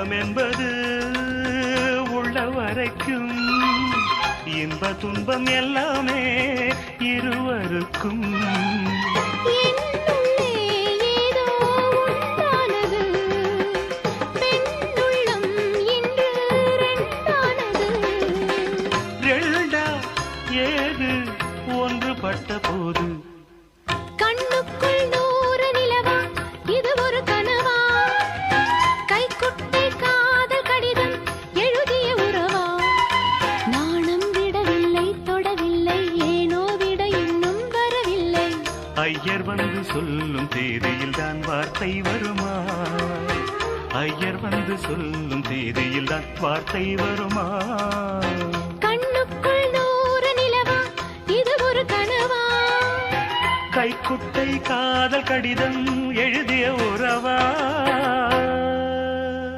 உள்ளம் என்பது உள்ள வரைக்கும் இன்ப துன்பம் எல்லாமே இருவருக்கும். ஏது ஒன்றுபட்ட போது கண்ணுக்குள் நூறு நிலவா, இது ஒரு கனவா? கைக்குட்டை காதல் கடிதம் எழுதிய உறவா? நாணம் விடவில்லை, தொடவில்லை, ஏனோ விட இன்னும் வரவில்லை. ஐயர் வந்து சொல்லும் தேதியில் தான் வார்த்தை வருமா? ஐயர் வந்து சொல்லும் தேதியில் தான் வார்த்தை வருமா? கைக்குட்டை காதல் கடிதம் எழுதிய உறவா?